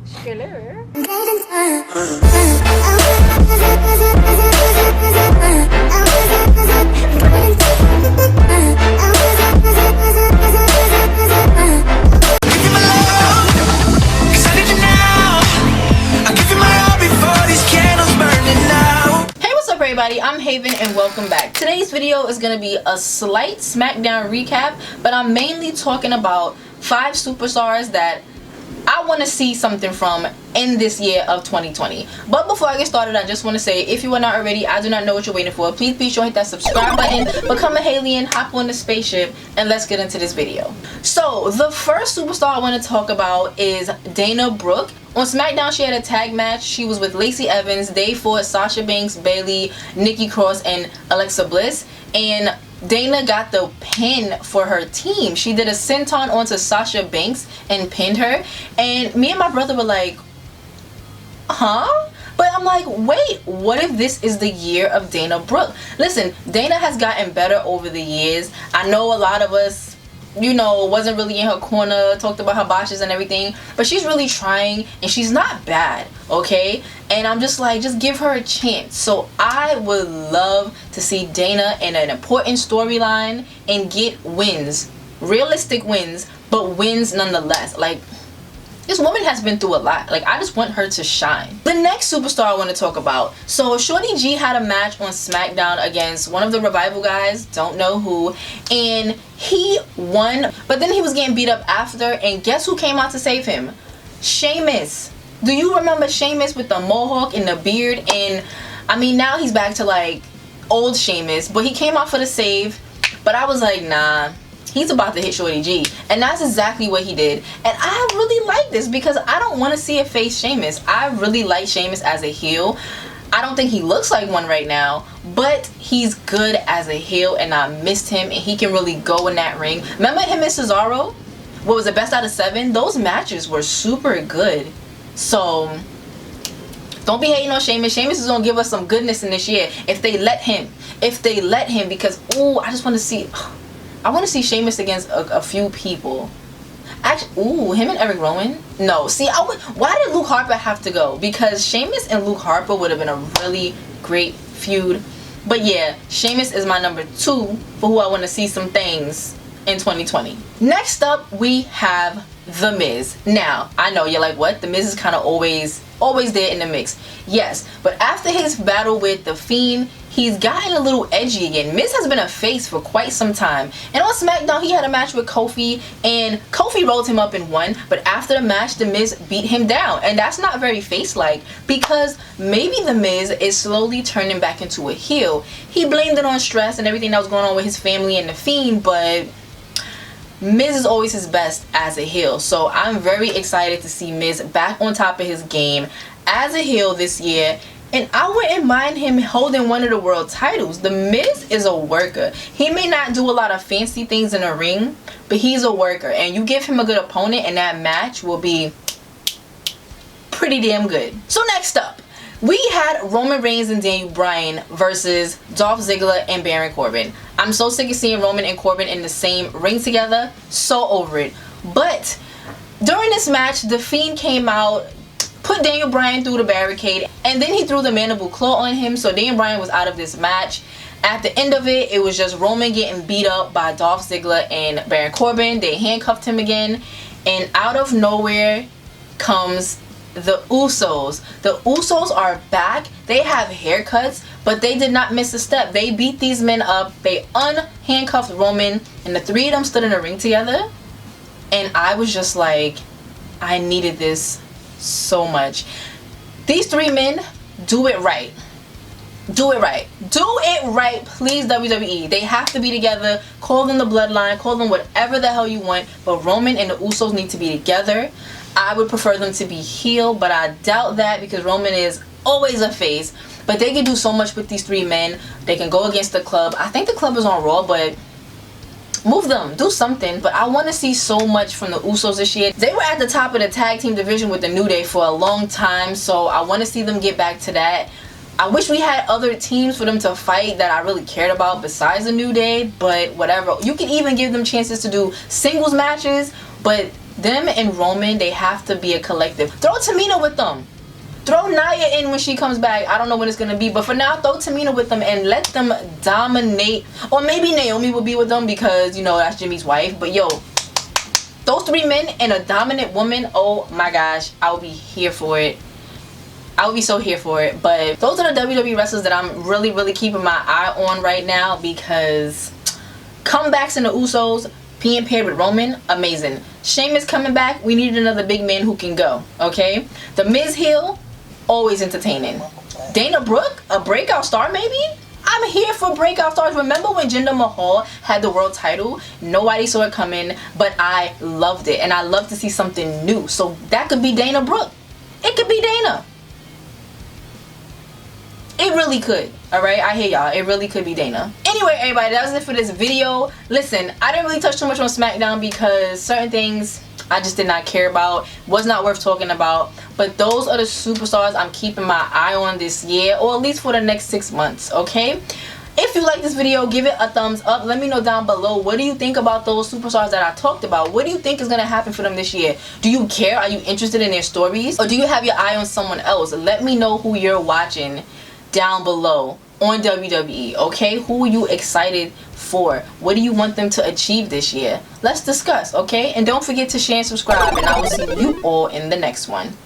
Skiller. Everybody, I'm Haven and welcome back. Today's video is going to be a slight SmackDown recap, but I'm mainly talking about 5 superstars that I want to see something from in this year of 2020. But before I get started, I just want to say, if you are not already, I do not know what you're waiting for. Please be sure to hit that subscribe button, become a Halien, hop on the spaceship, and let's get into this video. So the first superstar I want to talk about is Dana Brooke. On SmackDown, she had a tag match. She was with Lacey Evans. They fought Sasha Banks, Bayley, Nikki Cross, and Alexa Bliss. And Dana got the pin for her team. She did a senton onto Sasha Banks and pinned her. And me and my brother were like, huh? But I'm like, wait, what if this is the year of Dana Brooke? Listen, Dana has gotten better over the years. I know a lot of us, you know, wasn't really in her corner, talked about her botches and everything, but she's really trying and she's not bad, okay? And I'm just like, just give her a chance. So I would love to see Dana in an important storyline and get wins, realistic wins, but wins nonetheless. Like, this woman has been through a lot. Like, I just want her to shine. The next superstar I want to talk about. So Shorty G had a match on SmackDown against one of the Revival guys, don't know who, and he won, but then he was getting beat up after, and guess who came out to save him? Sheamus. Do you remember Sheamus with the mohawk and the beard? And I mean, now he's back to like old Sheamus, but he came out for the save. But I was like, nah, he's about to hit Shorty G, and that's exactly what he did. And I really like this because I don't want to see a face Sheamus. I really like Sheamus as a heel. I don't think he looks like one right now, but he's good as a heel, and I missed him, and he can really go in that ring. Remember him and Cesaro? What was the best out of 7? Those matches were super good. So don't be hating on Sheamus. Sheamus is gonna give us some goodness in this year if they let him. If they let him, because ooh, I just want to see. I want to see Sheamus against a few people. Actually, ooh, him and Eric Rowan? No, see, why did Luke Harper have to go? Because Sheamus and Luke Harper would have been a really great feud. But yeah, Sheamus is my number 2 for who I want to see some things in 2020. Next up, we have The Miz. Now, I know you're like, what? The Miz is kind of always there in the mix. Yes, but after his battle with The Fiend, he's gotten a little edgy again. Miz has been a face for quite some time. And on SmackDown, he had a match with Kofi, and Kofi rolled him up and won. But after the match, The Miz beat him down. And that's not very face-like, because maybe The Miz is slowly turning back into a heel. He blamed it on stress and everything that was going on with his family and The Fiend, but Miz is always his best as a heel. So I'm very excited to see Miz back on top of his game as a heel this year. And I wouldn't mind him holding one of the world titles. The Miz is a worker. He may not do a lot of fancy things in the ring, but he's a worker. And you give him a good opponent, and that match will be pretty damn good. So next up, we had Roman Reigns and Daniel Bryan versus Dolph Ziggler and Baron Corbin. I'm so sick of seeing Roman and Corbin in the same ring together. So over it. But during this match, The Fiend came out, put Daniel Bryan through the barricade, and then he threw the mandible claw on him, so Daniel Bryan was out of this match. At the end of it, it was just Roman getting beat up by Dolph Ziggler and Baron Corbin. They handcuffed him again, and out of nowhere comes the Usos. The Usos are back. They have haircuts, but they did not miss a step. They beat these men up. They unhandcuffed Roman, and the 3 of them stood in a ring together, and I was just like, I needed this so much. These 3 men, do it right. Do it right. Do it right, please, WWE. They have to be together. Call them the Bloodline. Call them whatever the hell you want. But Roman and the Usos need to be together. I would prefer them to be heel, but I doubt that because Roman is always a face. But they can do so much with these 3 men. They can go against the club. I think the club is on Raw, but move them, do something. But I want to see so much from the Usos this year. They were at the top of the tag team division with the New Day for a long time, so I want to see them get back to that. I wish we had other teams for them to fight that I really cared about besides the New Day, but whatever. You can even give them chances to do singles matches, but Them and Roman, they have to be a collective. Throw Tamina with them. Throw Nia in when she comes back. I don't know when it's gonna be, but for now, throw Tamina with them and let them dominate. Or maybe Naomi will be with them because, you know, that's Jimmy's wife. But yo, those 3 men and a dominant woman, oh my gosh, I'll be here for it. I would be so here for it. But those are the WWE wrestlers that I'm really keeping my eye on right now, because comebacks in the Usos being paired with Roman, amazing. Sheamus coming back, we need another big man who can go, okay? The Miz heel, always entertaining. Dana Brooke, a breakout star maybe? I'm here for breakout stars. Remember when Jinder Mahal had the world title? Nobody saw it coming, but I loved it. And I love to see something new. So that could be Dana Brooke. It could be Dana. It really could. Alright, I hear y'all. It really could be Dana. Anyway, everybody, that was it for this video. Listen, I didn't really touch too much on SmackDown because certain things I just did not care about. Was not worth talking about. But those are the superstars I'm keeping my eye on this year, or at least for the next 6 months, okay? If you like this video, give it a thumbs up. Let me know down below, what do you think about those superstars that I talked about? What do you think is going to happen for them this year? Do you care? Are you interested in their stories? Or do you have your eye on someone else? Let me know who you're watching down below on WWE, okay? Who are you excited for? What do you want them to achieve this year? Let's discuss, okay? And don't forget to share and subscribe, and I will see you all in the next one.